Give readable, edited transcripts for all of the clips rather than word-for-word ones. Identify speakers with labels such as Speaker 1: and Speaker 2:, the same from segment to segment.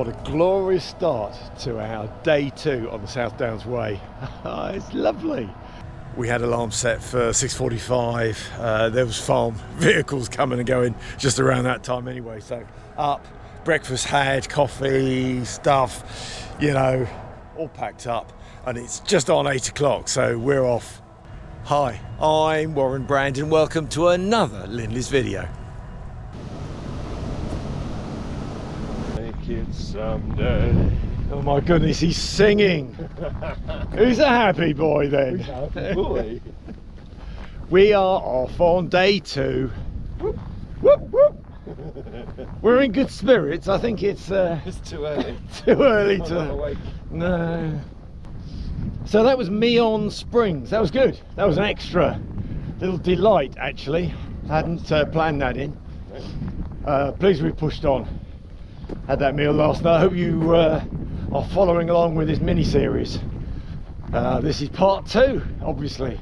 Speaker 1: What a glorious start to our day 2 on the South Downs Way. It's lovely. We had alarm set for 6:45. There was farm vehicles coming and going just around that time anyway. So up, breakfast had, coffee, stuff, you know, all packed up. And it's just on 8 o'clock, so we're off. Hi, I'm Warren Brandon. Welcome to another Linleys video. Someday. Oh my goodness, he's singing. Who's a happy boy then?
Speaker 2: Who's a happy boy?
Speaker 1: We are off on day 2. Whoop, whoop, whoop. We're in good spirits. I think it's
Speaker 2: too early.
Speaker 1: Too early
Speaker 2: I'm
Speaker 1: to.
Speaker 2: not awake.
Speaker 1: No. So that was Meon Springs. That was good. That was an extra little delight actually. Hadn't planned that in. Pleased we pushed on. Had that meal last night. I hope you are following along with this mini-series. This is part 2, obviously.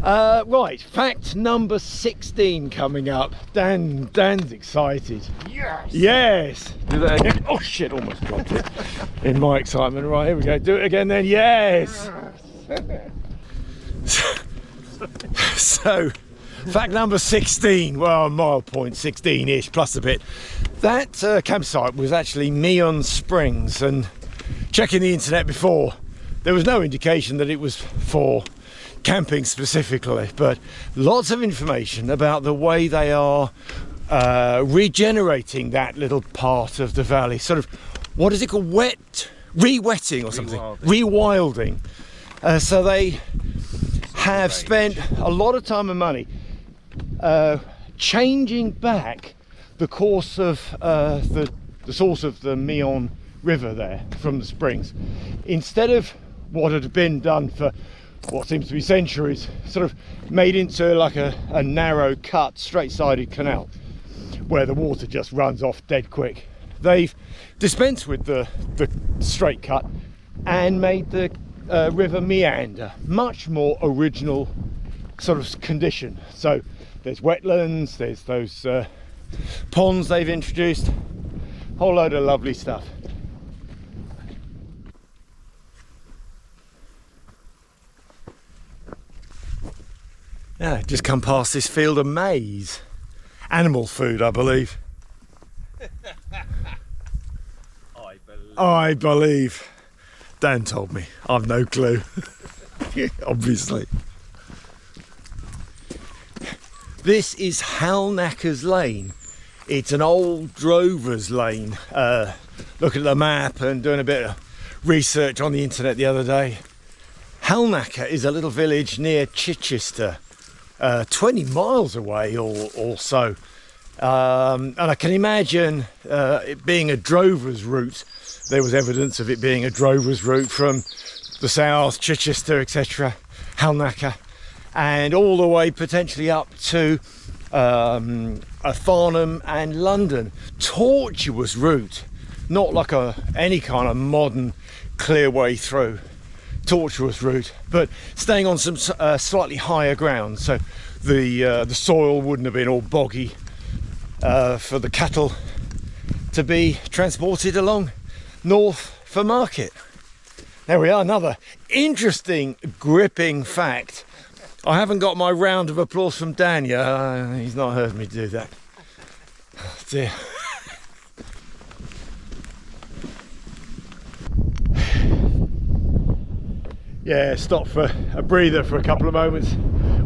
Speaker 1: Right, fact number 16 coming up. Dan's excited.
Speaker 2: Yes!
Speaker 1: Yes! Do that again. Oh shit, almost dropped it. In my excitement. Right, here we go. Do it again then. Yes! So, fact number 16, well, mile point 16-ish plus a bit. That campsite was actually Meon Springs, and checking the internet before, there was no indication that it was for camping specifically, but lots of information about the way they are regenerating that little part of the valley. Sort of, what is it called? Re-wetting or something? Rewilding. So they have spent a lot of time and money changing back the course of the source of the Meon River there from the springs. Instead of what had been done for what seems to be centuries, sort of made into like a narrow cut, straight-sided canal where the water just runs off dead quick. They've dispensed with the straight cut and made the river meander, much more original sort of condition. So there's wetlands, there's those ponds they've introduced, whole load of lovely stuff. Yeah, just come past this field of maize. Animal food, I believe. I believe. Dan told me. I've no clue. Obviously. This is Halknaker's Lane. It's an old drover's lane. Looking at the map and doing a bit of research on the internet the other day. Halknaker is a little village near Chichester, 20 miles away or so. And I can imagine it being a drover's route. There was evidence of it being a drover's route from the south, Chichester, etc., Halknaker, and all the way potentially up to Farnham and London. Tortuous route, not like any kind of modern clear way through. Tortuous route, but staying on some slightly higher ground, so the soil wouldn't have been all boggy for the cattle to be transported along north for market. There we are, another interesting, gripping fact. I haven't got my round of applause from Dan yet. He's not heard me do that. Oh dear. Yeah, stop for a breather for a couple of moments.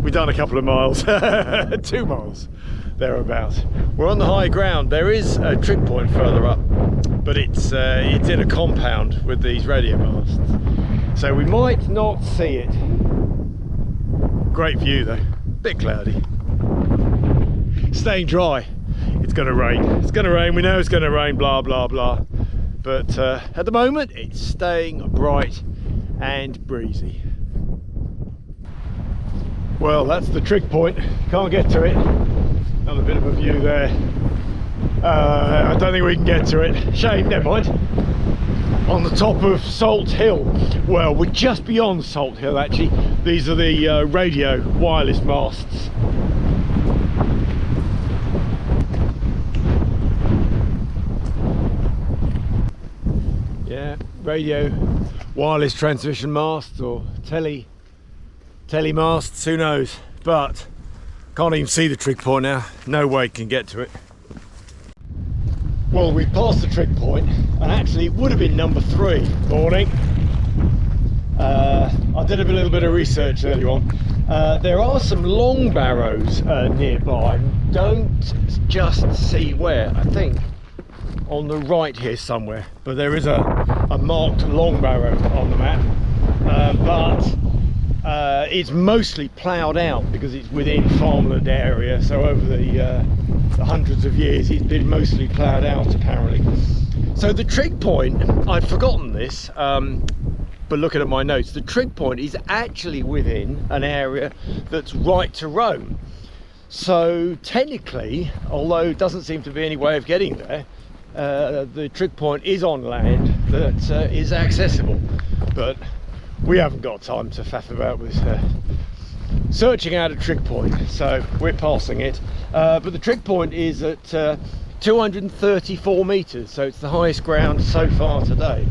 Speaker 1: We've done a couple of miles, 2 miles thereabouts. We're on the high ground. There is a trig point further up, but it's in a compound with these radio masts, so we might not see it. Great view though, bit cloudy. Staying dry. It's gonna rain. It's gonna rain. We know it's gonna rain. Blah blah blah. But at the moment, it's staying bright and breezy. Well, that's the trig point. Can't get to it. Another bit of a view there. I don't think we can get to it. Shame, never mind. On the top of Salt Hill. Well, we're just beyond Salt Hill actually. These are the radio wireless masts. Yeah, radio, wireless transmission masts or tele masts, who knows? But can't even see the trig point now. No way can get to it. Well, we've passed the trig point, and actually it would have been number 3. Morning. I did a little bit of research earlier on. There are some long barrows nearby. Don't just see where. I think on the right here somewhere, but there is a marked long barrow on the map. But it's mostly ploughed out because it's within farmland area. So over the hundreds of years, it's been mostly ploughed out apparently. So the trig point, I'd forgotten this. But looking at my notes, the trig point is actually within an area that's right to roam. So technically, although it doesn't seem to be any way of getting there, the trig point is on land that is accessible. But we haven't got time to faff about with searching out a trig point, so we're passing it. But the trig point is at 234 meters, so it's the highest ground so far today.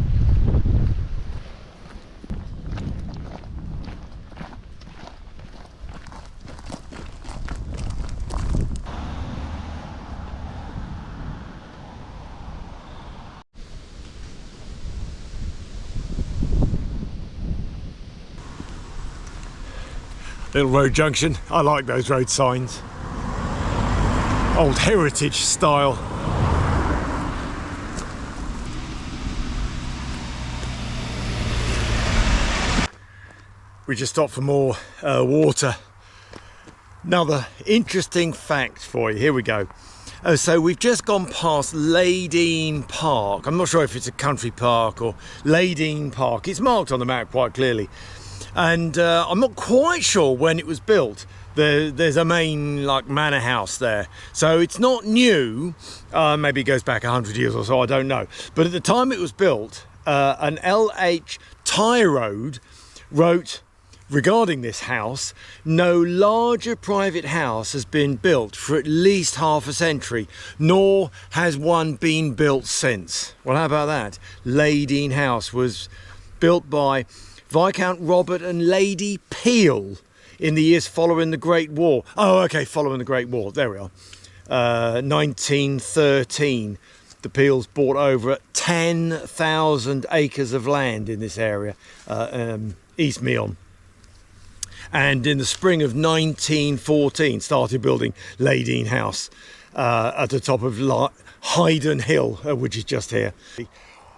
Speaker 1: Little road junction. I like those road signs. Old heritage style. We just stopped for more water. Another interesting fact for you. Here we go. So we've just gone past Leydene Park. I'm not sure if it's a country park or Leydene Park. It's marked on the map quite clearly. And I'm not quite sure when it was built. There's a main manor house there, so it's not new. Maybe it goes back 100 years or so, I don't know. But at the time it was built, an L.H. Tyrode wrote regarding this house: no larger private house has been built for at least half a century, nor has one been built since. Well, how about that? Leydene House was built by Viscount Robert and Lady Peel in the years following the Great War. Oh, okay, following the Great War. There we are. 1913. The Peels bought over 10,000 acres of land in this area, East Meon. And in the spring of 1914, started building Leydene House at the top of Hyden Hill, which is just here.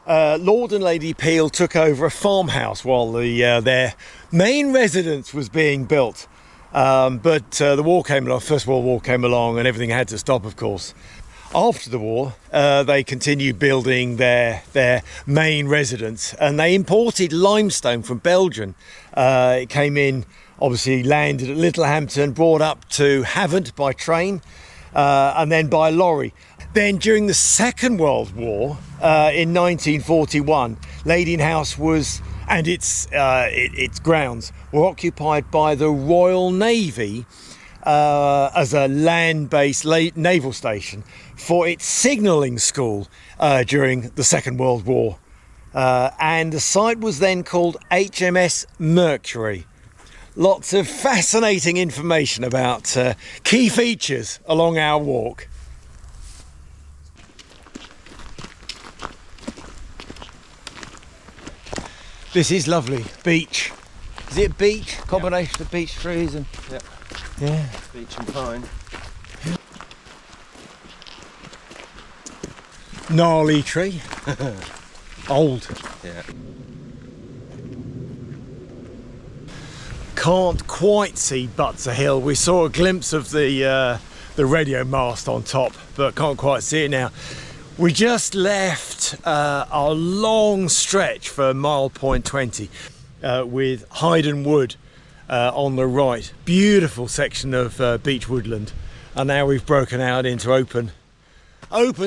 Speaker 1: Lord and Lady Peel took over a farmhouse while their main residence was being built. But the war came along, First World War came along, and everything had to stop, of course. After the war, they continued building their main residence, and they imported limestone from Belgium. It came in, obviously landed at Littlehampton, brought up to Havant by train, and then by lorry. Then during the Second World War, in 1941, Leydene House was, and its grounds were occupied by the Royal Navy as a land-based naval station for its signalling school during the Second World War. And the site was then called HMS Mercury. Lots of fascinating information about key features along our walk. This is lovely. Beach. Is it beach? Combination of beech trees and... Yeah.
Speaker 2: Beach and pine.
Speaker 1: Gnarly tree. Old.
Speaker 2: Yeah.
Speaker 1: Can't quite see Butser Hill. We saw a glimpse of the radio mast on top, but can't quite see it now. We just left a long stretch for mile point 20 with Hyden Wood on the right. Beautiful section of beech woodland, and now we've broken out into open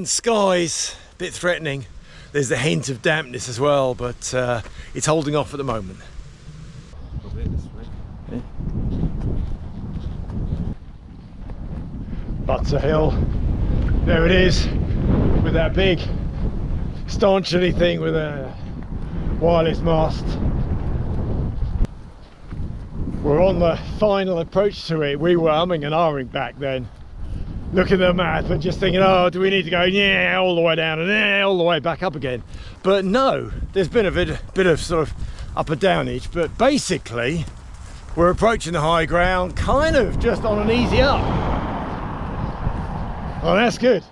Speaker 1: skies. A bit threatening. There's a hint of dampness as well, but it's holding off at the moment. Yeah. Butser Hill, there it is, with that big staunch anything with a wireless mast. We're on the final approach to it. We were umming and ahhing back then, looking at the map and just thinking, oh, do we need to go yeah all the way down and yeah all the way back up again? But no, there's been a bit of sort of up and downage, but basically we're approaching the high ground, kind of just on an easy up. Oh, that's good.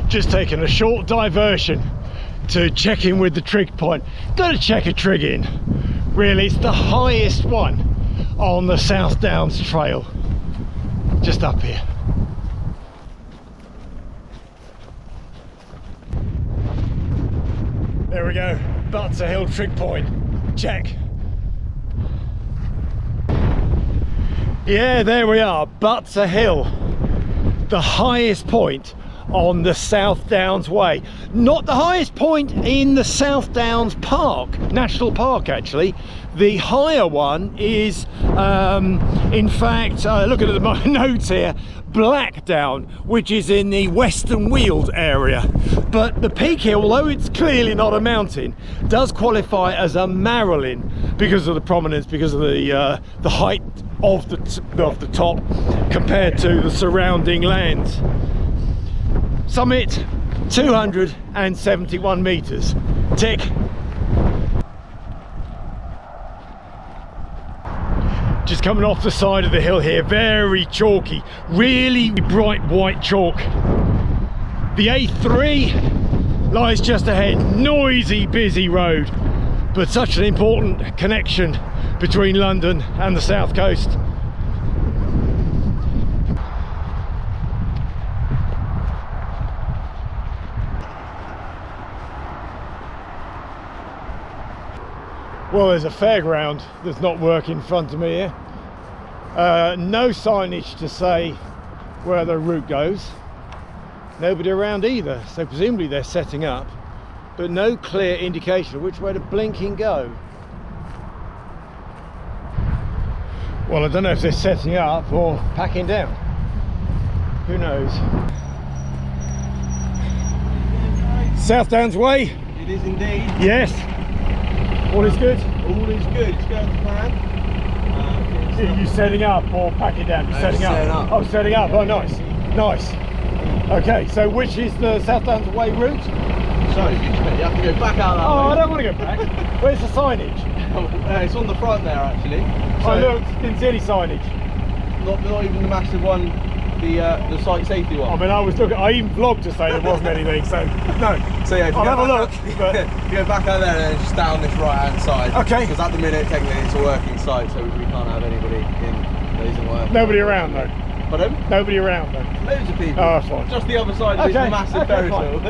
Speaker 1: Just taking a short diversion to check in with the trig point. Got to check a trig in. Really, it's the highest one on the South Downs Trail, just up here. There we go, Butser Hill trig point. Check. Yeah, there we are, Butser Hill, the highest point on the South Downs Way. Not the highest point in the South Downs Park, National Park actually. The higher one is, in fact, looking at my notes here, Blackdown, which is in the Western Weald area. But the peak here, although it's clearly not a mountain, does qualify as a Marilyn because of the prominence, because of the height of the top compared to the surrounding lands. Summit 271 meters. Tick. Just coming off the side of the hill here, very chalky, really bright white chalk. The A3 lies just ahead, noisy, busy road, but such an important connection between London and the south coast. Well, there's a fairground that's not working in front of me here. No signage to say where the route goes. Nobody around either, so presumably they're setting up, but no clear indication of which way to blinking go. Well, I don't know if they're setting up or packing down. Who knows? South Downs Way?
Speaker 2: It is indeed.
Speaker 1: Yes. All is good?
Speaker 2: All is good, it's going to plan.
Speaker 1: Are you setting up or packing down? You're setting up. Oh, setting up. Oh, nice. Nice. Okay, so which is the South Downs Way route?
Speaker 2: So, you have to go back out that way.
Speaker 1: Oh, I don't want to go back. Where's the signage?
Speaker 2: It's on the front there, actually. So,
Speaker 1: I looked, didn't see any signage.
Speaker 2: Not even the massive one, the site safety one.
Speaker 1: I mean, I even vlogged to say there wasn't anything, so no.
Speaker 2: So yeah,
Speaker 1: I'll have a look. But
Speaker 2: if you go back out there and then just down this right hand side.
Speaker 1: Okay.
Speaker 2: Because at the minute, technically, it's a working site, so we can't have anybody in that isn't working.
Speaker 1: Nobody around though.
Speaker 2: Pardon?
Speaker 1: Nobody around though.
Speaker 2: Loads of people.
Speaker 1: Oh, fine.
Speaker 2: Just the other side of this massive Ferris wheel.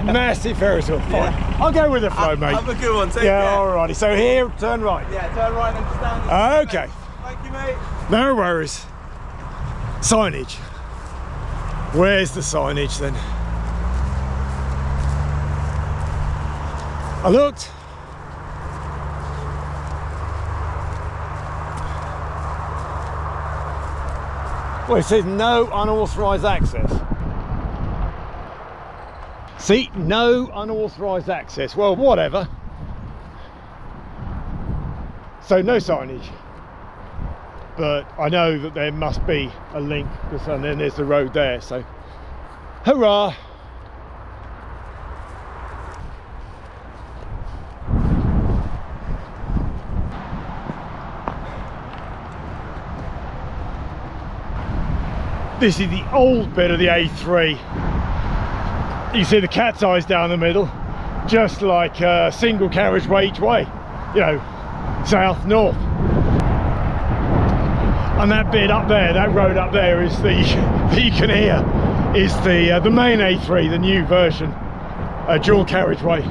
Speaker 1: Massive Ferris wheel. Fine.
Speaker 2: Yeah.
Speaker 1: I'll go with the flow, mate.
Speaker 2: Have a good one. Take
Speaker 1: yeah,
Speaker 2: care.
Speaker 1: alrighty. So here, turn right.
Speaker 2: Yeah, turn right and then just down this
Speaker 1: Okay.
Speaker 2: Thank you, mate.
Speaker 1: No worries. Signage. Where's the signage then? I looked. Well, it says no unauthorised access. See, no unauthorised access. Well, whatever. So no signage. But I know that there must be a link, and then there's the road there, so hurrah! This is the old bit of the A3. You see the cat's eyes down the middle, just like a single carriageway each way, you know, south, north. And that bit up there, that road up there is the, that you can hear, is the main A3, the new version, dual carriageway.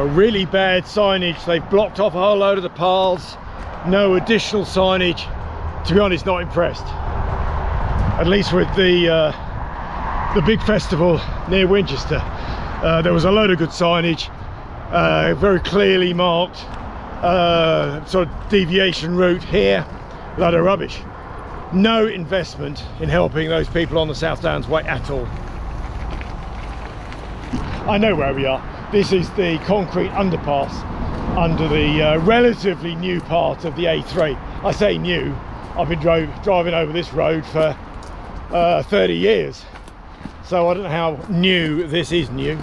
Speaker 1: Really bad signage. They've blocked off a whole load of the paths. No additional signage. To be honest, not impressed. At least with the big festival near Winchester, there was a load of good signage, very clearly marked, sort of deviation route here. A lot of rubbish. No investment in helping those people on the South Downs Way at all. I know where we are. This is the concrete underpass under the relatively new part of the A3. I say new, I've been driving over this road for 30 years. So I don't know how new this is new.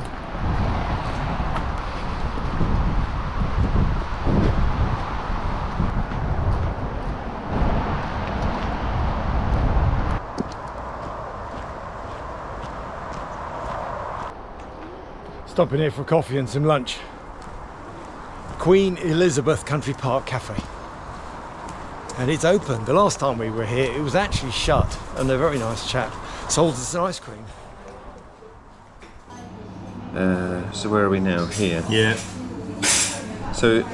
Speaker 1: Stopping here for coffee and some lunch. Queen Elizabeth Country Park Cafe. And it's open. The last time we were here, it was actually shut, and a very nice chap sold us an ice cream.
Speaker 3: So where are we now? Here.
Speaker 1: Yeah.
Speaker 3: So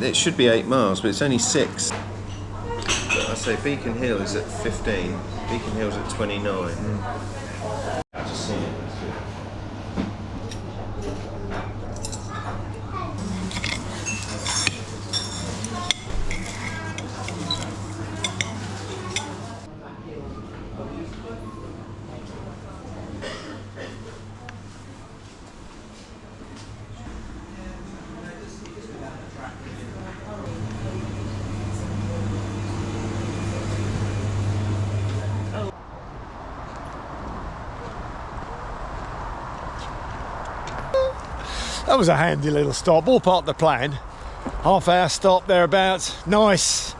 Speaker 3: it should be 8 miles, but it's only 6. I say Beacon Hill is at 15. Beacon Hill's at 29. I've just seen it.
Speaker 1: That was a handy little stop, all part of the plan. Half-hour stop thereabouts, nice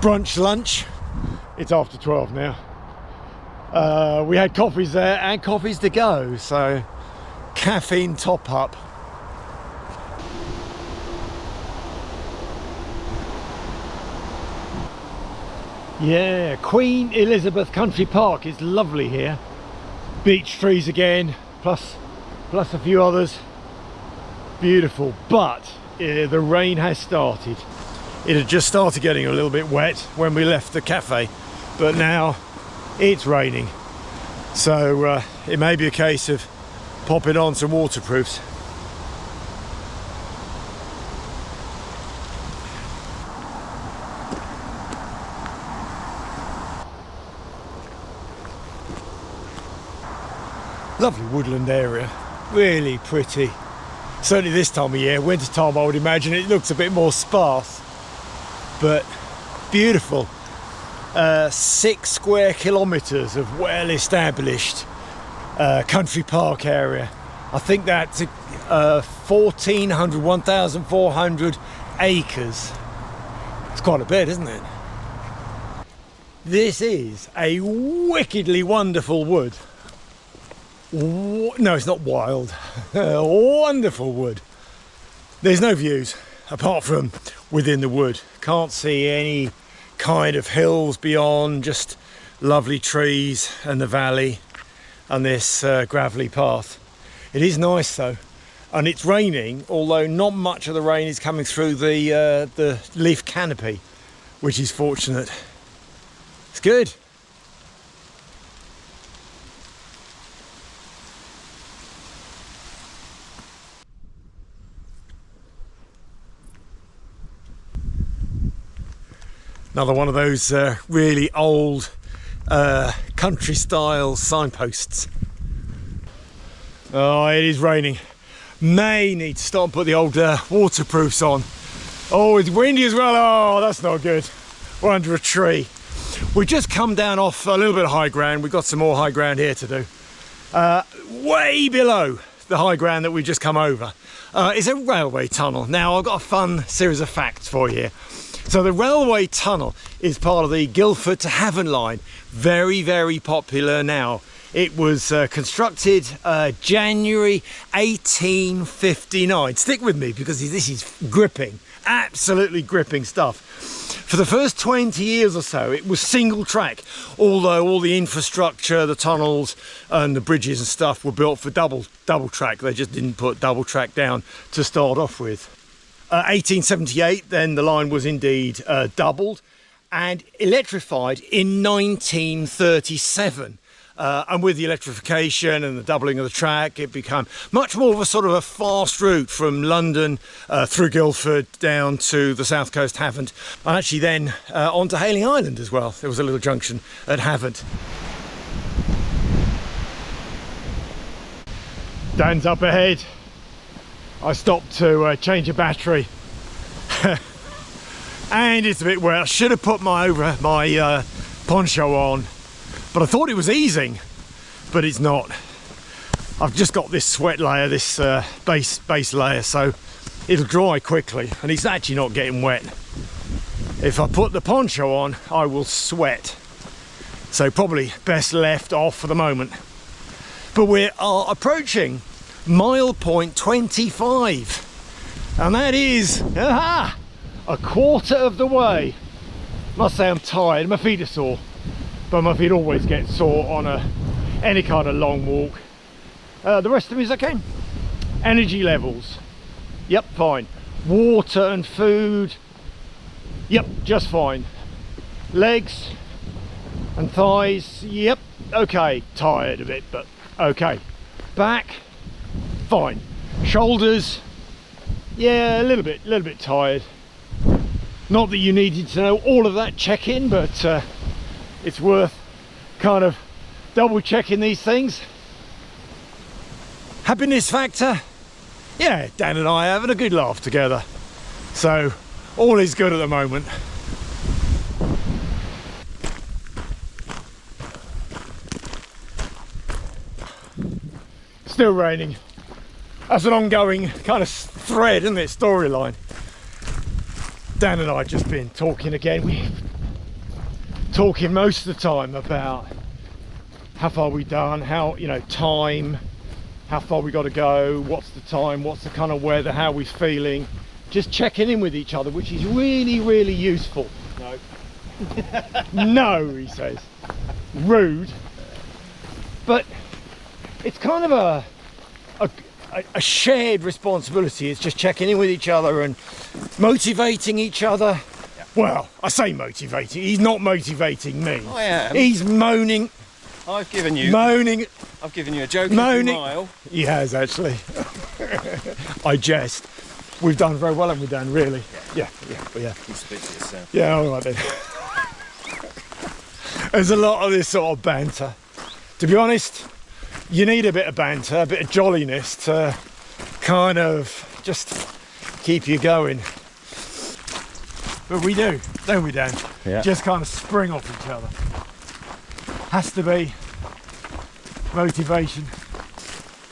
Speaker 1: brunch lunch. It's after 12 now. We had coffees there and coffees to go, so caffeine top up. Yeah, Queen Elizabeth Country Park is lovely here. Beech trees again, plus a few others. Beautiful, but the rain has started. It had just started getting a little bit wet when we left the cafe, but now it's raining. So it may be a case of popping on some waterproofs. Lovely woodland area, really pretty. Certainly this time of year, winter time, I would imagine it looks a bit more sparse, but beautiful. 6 square kilometres of well-established country park area. I think that's 1,400 acres. It's quite a bit, isn't it? This is a wickedly wonderful wood. No, it's not wild. Wonderful wood. There's no views apart from within the wood. Can't see any kind of hills beyond, just lovely trees and the valley and this gravelly path. It is nice though, and it's raining, although not much of the rain is coming through the leaf canopy, which is fortunate. It's good. Another one of those really old country style signposts. Oh, it is raining. May need to stop and put the old waterproofs on. Oh, it's windy as well. Oh, that's not good. We're under a tree. We've just come down off a little bit of high ground. We've got some more high ground here to do. Way below the high ground that we've just come over is a railway tunnel. Now, I've got a fun series of facts for you here. So the railway tunnel is part of the Guildford to Havant line. Very, very popular now It was constructed January 1859. Stick with me because this is gripping, absolutely gripping stuff. For the first 20 years or so, it was single track, although all the infrastructure, the tunnels and the bridges and stuff were built for double track. They just didn't put double track down to start off with. 1878, then the line was indeed doubled and electrified in 1937. And with the electrification and the doubling of the track, it became much more of a sort of a fast route from London through Guildford down to the south coast, Havant, and actually then onto Hayling Island as well. There was a little junction at Havant. Dan's up ahead. I stopped to change a battery. And it's a bit wet. I should have put my poncho on, but I thought it was easing, but it's not. I've just got this sweat layer, this base layer, so it'll dry quickly, and it's actually not getting wet. If I put the poncho on, I will sweat. So probably best left off for the moment. But we are approaching mile point 25, and that is a quarter of the way. Must say I'm tired. My feet are sore, but my feet always get sore on any kind of long walk. The rest of me is okay. Energy levels, yep, fine. Water and food, yep, just fine. Legs and thighs, yep, okay. Tired a bit, but okay. Back, fine. Shoulders, yeah, a little bit tired. Not that you needed to know all of that check-in, but it's worth kind of double checking these things. Happiness factor, yeah, Dan and I are having a good laugh together, so all is good at the moment. Still raining. That's an ongoing kind of thread, isn't it? Storyline. Dan and I have just been talking again. We're talking most of the time about how far we've done, how, you know, time, how far we got to go, what's the time, what's the kind of weather, how we're feeling. Just checking in with each other, which is really, really useful.
Speaker 2: No.
Speaker 1: No, he says. Rude. But it's kind of a shared responsibility. It's just checking in with each other and motivating each other. Yeah. Well, I say motivating. He's not motivating me.
Speaker 3: I am.
Speaker 1: He's moaning.
Speaker 3: I've given you a joke mile.
Speaker 1: He has actually. I jest. We've done very well, haven't we, Dan? Really? Yeah.
Speaker 3: You speak to yourself.
Speaker 1: Yeah, all right then. There's a lot of this sort of banter. To be honest, you need a bit of banter, a bit of jolliness to kind of just keep you going. But we do, don't we, Dan?
Speaker 3: Yeah.
Speaker 1: Just kind of spring off each other. Has to be motivation.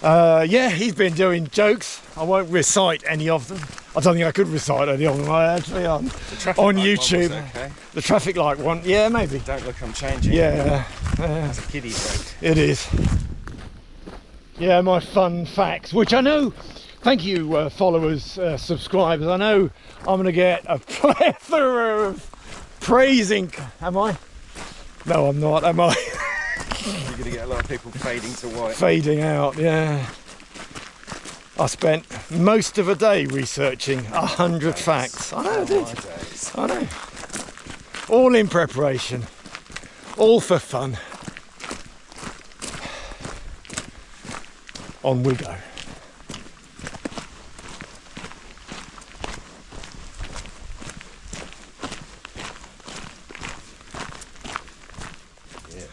Speaker 1: Yeah, he's been doing jokes. I won't recite any of them. I don't think I could recite any of them. I actually on YouTube.
Speaker 3: Okay.
Speaker 1: The traffic light one, yeah, maybe.
Speaker 3: Don't look, I'm changing.
Speaker 1: Yeah.
Speaker 3: That's a kiddie joke.
Speaker 1: It is. Yeah, my fun facts, which I know, thank you followers, subscribers, I know I'm going to get a plethora of praising. Am I? No, I'm not, am I?
Speaker 3: You're going to get a lot of people fading to white.
Speaker 1: Fading out, yeah. I spent most of a day researching 100 facts. I know I did. I know. All in preparation. All for fun. On we go. Yeah.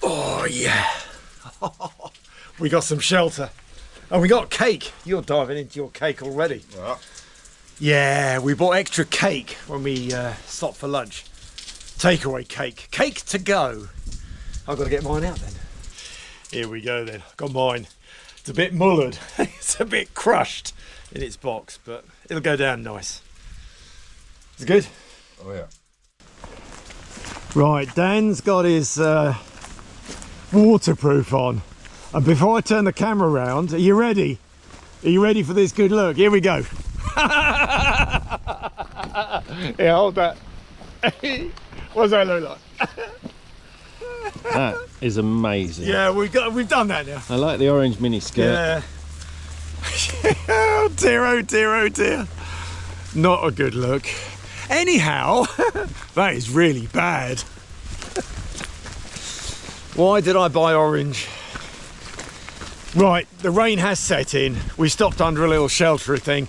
Speaker 1: Oh yeah. We got some shelter. And we got cake. You're diving into your cake already.
Speaker 3: Right.
Speaker 1: Yeah, we bought extra cake when we stopped for lunch. Takeaway cake. Cake to go. I've got to get mine out then. Here we go then. Got mine. It's a bit mullered. It's a bit crushed in its box, but it'll go down nice. Is it good?
Speaker 3: Oh yeah.
Speaker 1: Right, Dan's got his waterproof on. And before I turn the camera around, are you ready? Are you ready for this good look? Here we go. Yeah, hold that. What does that look like?
Speaker 4: That is amazing.
Speaker 1: Yeah, we've done that now.
Speaker 4: I like the orange mini skirt.
Speaker 1: Yeah. Oh dear, oh dear, oh dear. Not a good look. Anyhow, that is really bad. Why did I buy orange? Right, the rain has set in. We stopped under a little sheltery thing.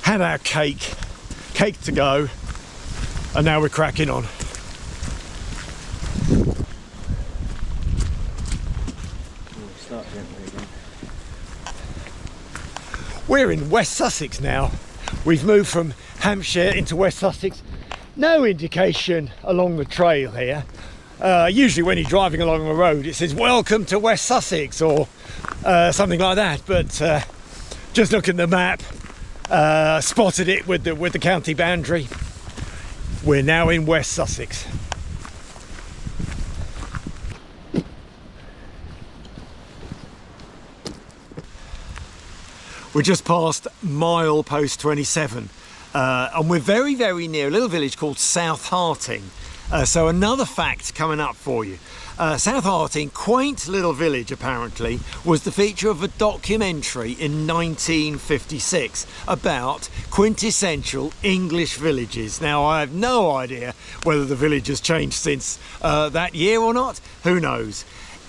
Speaker 1: Had our cake to go, and now we're cracking on.
Speaker 4: Start gently again.
Speaker 1: We're in West Sussex now. We've moved from Hampshire into West Sussex. No indication along the trail here. Usually when you're driving along the road it says welcome to West Sussex or something like that, but just looking at the map, spotted it with the county boundary. We're now in West Sussex. We're just past milepost 27 and we're very, very near a little village called South Harting. So another fact coming up for you. South Harting, quaint little village apparently, was the feature of a documentary in 1956 about quintessential English villages. Now I have no idea whether the village has changed since that year or not, who knows.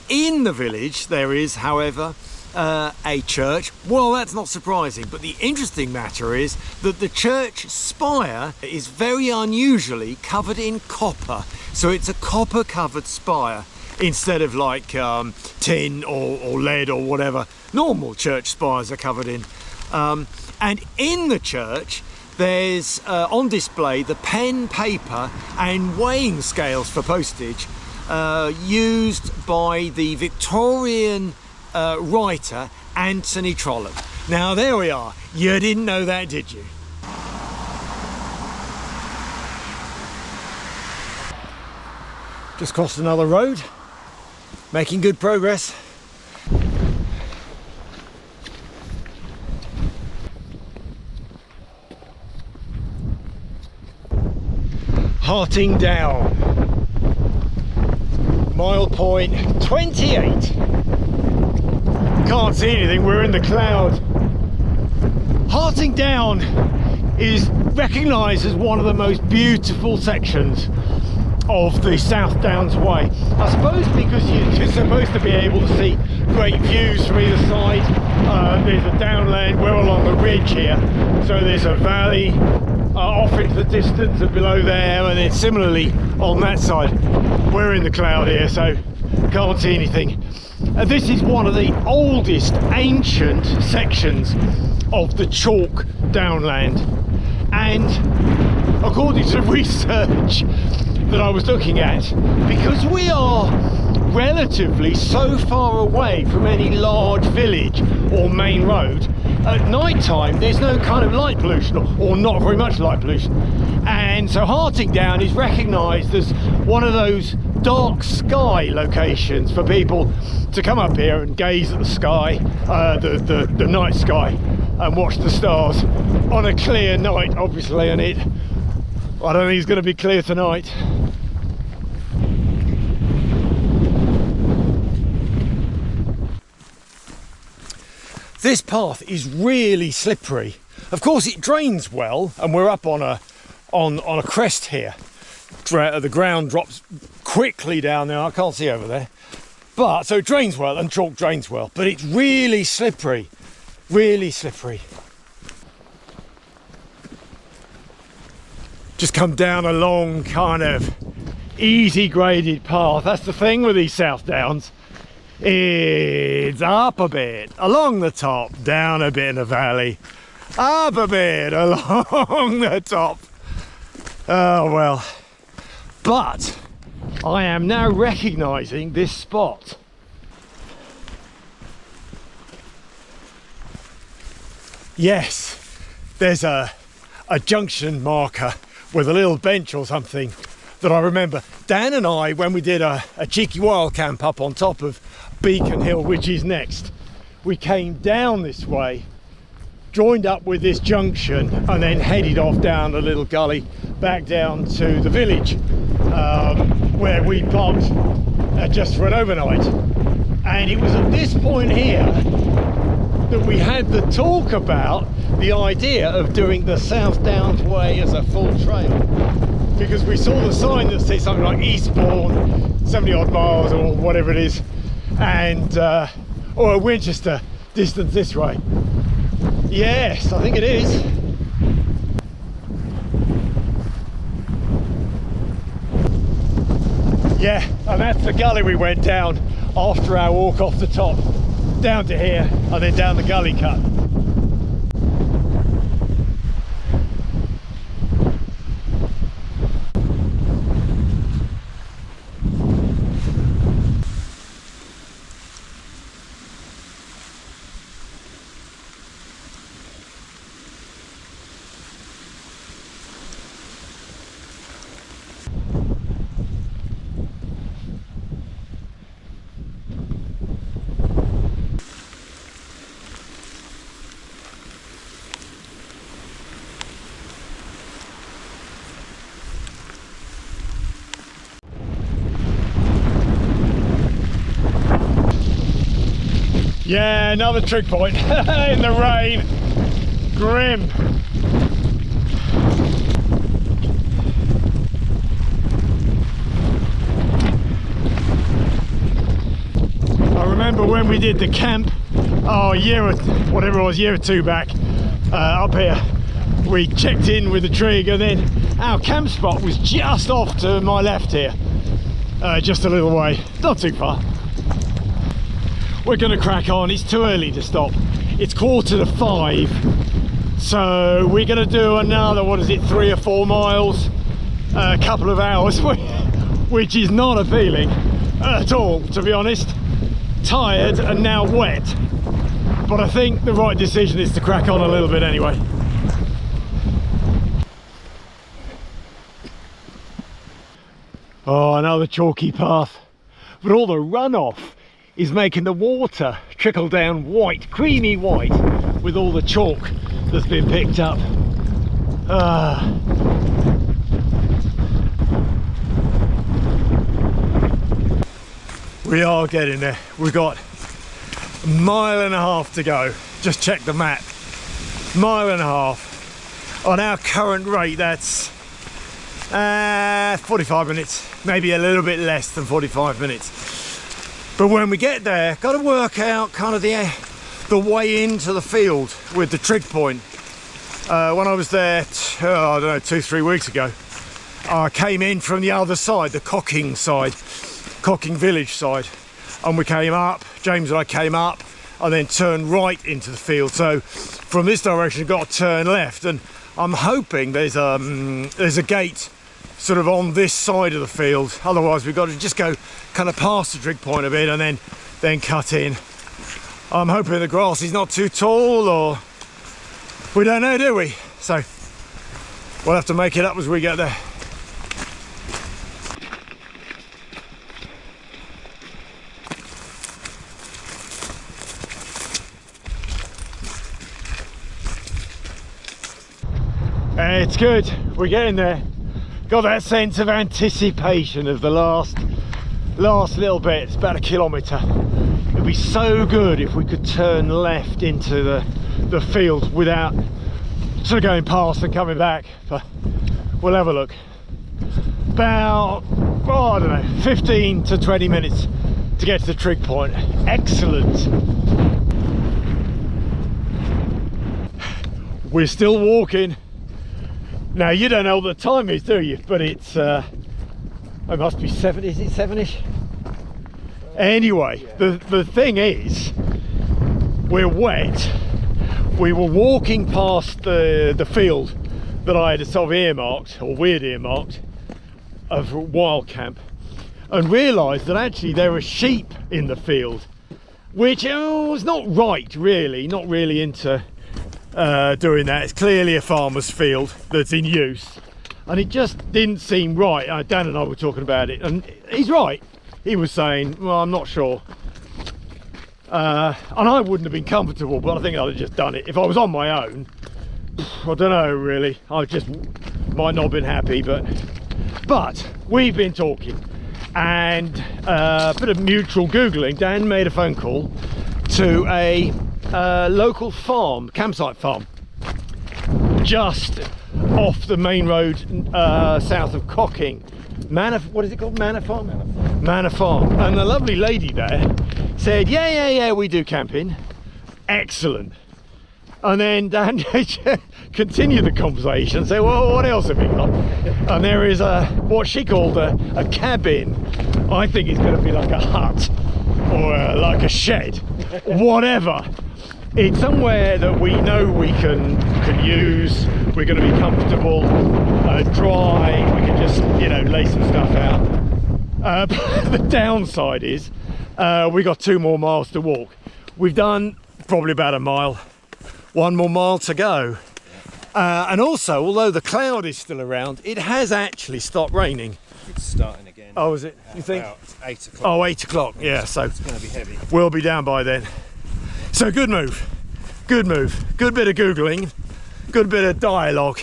Speaker 1: In the village there is, however, a church. Well, that's not surprising, but the interesting matter is that the church spire is very unusually covered in copper. So it's a copper covered spire instead of like tin or lead or whatever normal church spires are covered in. And in the church there's on display the pen, paper and weighing scales for postage used by the Victorian writer Anthony Trollope. Now there we are. You didn't know that, did you? Just crossed another road, making good progress. Harting down. Mile point 28. Can't see anything, we're in the cloud. Harting Down is recognised as one of the most beautiful sections of the South Downs Way. I suppose because you're supposed to be able to see great views from either side. There's a downland, we're along the ridge here, so there's a valley off into the distance and below there, and then similarly on that side. We're in the cloud here, so can't see anything. This is one of the oldest ancient sections of the chalk downland, and according to the research that I was looking at, because we are relatively so far away from any large village or main road, at night time there's no kind of light pollution or not very much light pollution, and so Harting Down is recognised as one of those dark sky locations for people to come up here and gaze at the sky, the night sky, and watch the stars on a clear night, obviously. And I don't think it's going to be clear tonight. This path is really slippery. Of course it drains well, and we're up on a crest here. The ground drops quickly down there. I can't see over there, but so it drains well, and chalk drains well, but it's really slippery, really slippery. Just come down a long kind of easy graded path. That's the thing with these South Downs. It's up a bit along the top, down a bit in the valley, up a bit along the top. Oh well. But I am now recognising this spot. Yes, there's a junction marker with a little bench or something that I remember. Dan and I, when we did a cheeky wild camp up on top of Beacon Hill, which is next, we came down this way, joined up with this junction, and then headed off down a little gully back down to the village, where we parked just for an overnight. And it was at this point here that we had the talk about the idea of doing the South Downs Way as a full trail, because we saw the sign that said something like Eastbourne 70 odd miles or whatever it is, and or Winchester distance this way. Yes, I think it is. Yeah, and that's the gully we went down after our walk off the top, down to here, and then down the gully cut. Yeah, another trig point in the rain. Grim. I remember when we did the camp, a year or whatever it was, year or two back, up here, we checked in with the trig, and then our camp spot was just off to my left here, just a little way, not too far. We're going to crack on. It's too early to stop. It's 4:45, so we're going to do another, what is it, 3 or 4 miles, a couple of hours, which is not appealing at all, to be honest. Tired and now wet, but I think the right decision is to crack on a little bit anyway. Oh, another chalky path, but all the runoff is making the water trickle down white, creamy white, with all the chalk that's been picked up. We are getting there. We've got a mile and a half to go. Just check the map. Mile and a half. On our current rate, that's 45 minutes, maybe a little bit less than 45 minutes. But when we get there, got to work out kind of the way into the field with the trig point. When I was there, I don't know, 2-3 weeks ago, I came in from the other side, the Cocking side, Cocking village side, and we came up, James and I came up, and then turned right into the field. So from this direction, got to turn left, and I'm hoping there's a gate sort of on this side of the field. Otherwise we've got to just go kind of past the trig point a bit and then cut in. I'm hoping the grass is not too tall, or we don't know, do we? So we'll have to make it up as we get there. It's good, we're getting there. Got that sense of anticipation of the last little bit. It's about 1 kilometre. It'd be so good if we could turn left into the field without sort of going past and coming back, but we'll have a look. About, I don't know, 15 to 20 minutes to get to the trig point. Excellent. We're still walking. Now, you don't know what the time is, do you? But it's, it must be 7, is it 7-ish? Anyway, the thing is, we're wet. We were walking past the field that I had sort of earmarked, or we'd earmarked, of wild camp, and realised that actually there were sheep in the field, which was not right, really, not really into doing that. It's clearly a farmer's field that's in use, and it just didn't seem right. Dan and I were talking about it, and he's right. He was saying, well, I'm not sure. And I wouldn't have been comfortable, but I think I'd have just done it. If I was on my own, I don't know really. I just might not have been happy, but we've been talking, and a bit of mutual Googling. Dan made a phone call to a local farm, campsite farm, just off the main road south of Cocking. What is it called? Manor Farm? Manor Farm. And the lovely lady there said, yeah, we do camping. Excellent. And then Dan continued the conversation and said, well, what else have you got? And there is what she called a cabin. I think it's going to be like a hut or like a shed, whatever. It's somewhere that we know we can use. We're going to be comfortable, dry. We can just, lay some stuff out. But the downside is we got 2 more miles to walk. We've done probably about a mile. 1 more mile to go. And also, although the cloud is still around, it has actually stopped raining.
Speaker 4: It's starting again.
Speaker 1: Oh, is it? You think?
Speaker 4: About 8 o'clock.
Speaker 1: Oh, 8 o'clock. Yeah, so
Speaker 4: It's going to be heavy.
Speaker 1: we'll be down by then. So good move. Good move. Good bit of Googling. Good bit of dialogue,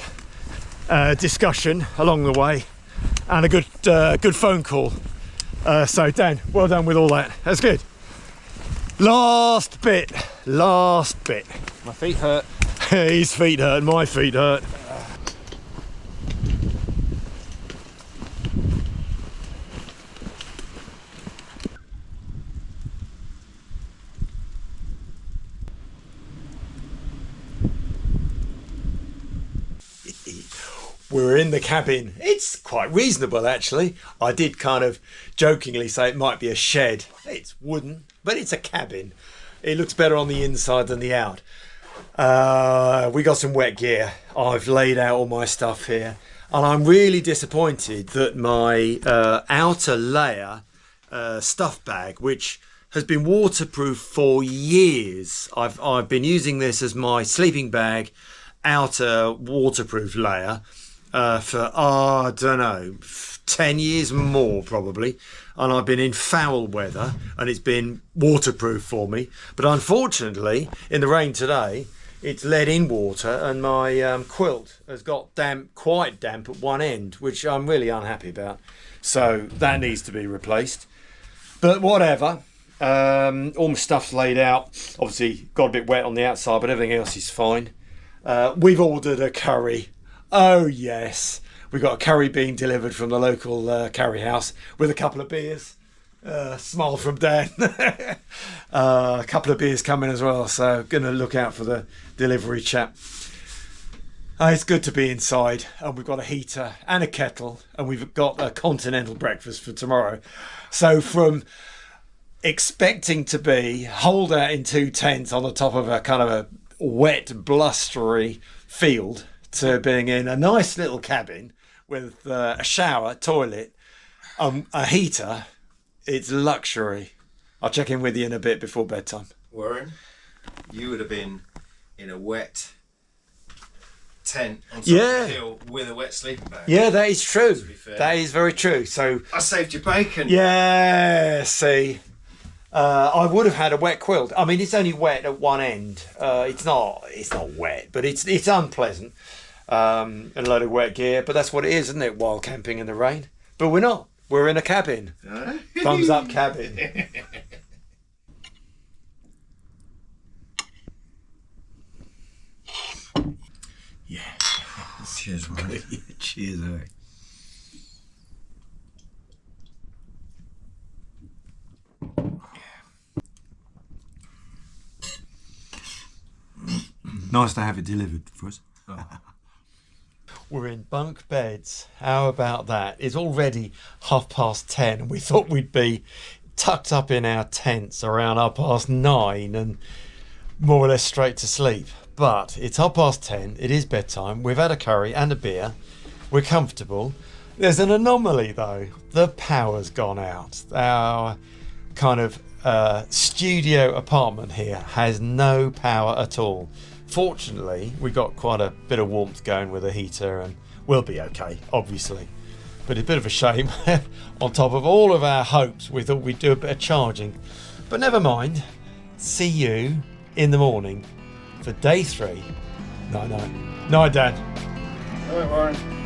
Speaker 1: discussion along the way, and a good phone call. So Dan, well done with all that. That's good. Last bit.
Speaker 4: My feet hurt.
Speaker 1: His feet hurt, my feet hurt. We're in the cabin. It's quite reasonable actually. I did kind of jokingly say it might be a shed. It's wooden, but it's a cabin. It looks better on the inside than the out. We got some wet gear. I've laid out all my stuff here, and I'm really disappointed that my outer layer stuff bag, which has been waterproof for years. I've been using this as my sleeping bag, outer waterproof layer for I don't know, 10 years more probably, and I've been in foul weather and it's been waterproof for me, but unfortunately in the rain today it's let in water, and my quilt has got quite damp at one end, which I'm really unhappy about, so that needs to be replaced. But whatever, all my stuff's laid out. Obviously got a bit wet on the outside, but everything else is fine. We've ordered a curry. Oh yes, we got a curry being delivered from the local curry house with a couple of beers. Smile from Dan. A couple of beers coming as well, so gonna look out for the delivery chap. It's good to be inside, and we've got a heater and a kettle, and we've got a continental breakfast for tomorrow. So from expecting to be holed out in 2 tents on the top of a kind of a wet, blustery field to being in a nice little cabin with a shower, toilet, a heater, it's luxury. I'll check in with you in a bit before bedtime.
Speaker 3: Warren, you would have been in a wet tent on top
Speaker 1: Yeah.
Speaker 3: of the hill with a wet sleeping bag.
Speaker 1: Yeah, that is true.
Speaker 3: To be fair.
Speaker 1: That is very true. So
Speaker 3: I saved you bacon.
Speaker 1: yeah, see, I would have had a wet quilt. I mean, it's only wet at one end. It's not wet, but it's unpleasant. And a load of wet gear, but that's what it is, isn't it? While camping in the rain. But we're not. We're in a cabin. Thumbs up, cabin. Yeah.
Speaker 3: Cheers, mate.
Speaker 1: Cheers, eh? Nice to have it delivered for us. We're in bunk beds. How about that? It's already 10:30, and we thought we'd be tucked up in our tents around 9:30 and more or less straight to sleep. But it's 10:30. It is bedtime. We've had a curry and a beer. We're comfortable. There's an anomaly though. The power's gone out. Our kind of studio apartment here has no power at all Fortunately, we got quite a bit of warmth going with the heater, and we'll be okay, obviously. But it's a bit of a shame. On top of all of our hopes, we thought we'd do a bit of charging. But never mind. See you in the morning for day 3. Night, Dad.
Speaker 3: All right, Warren.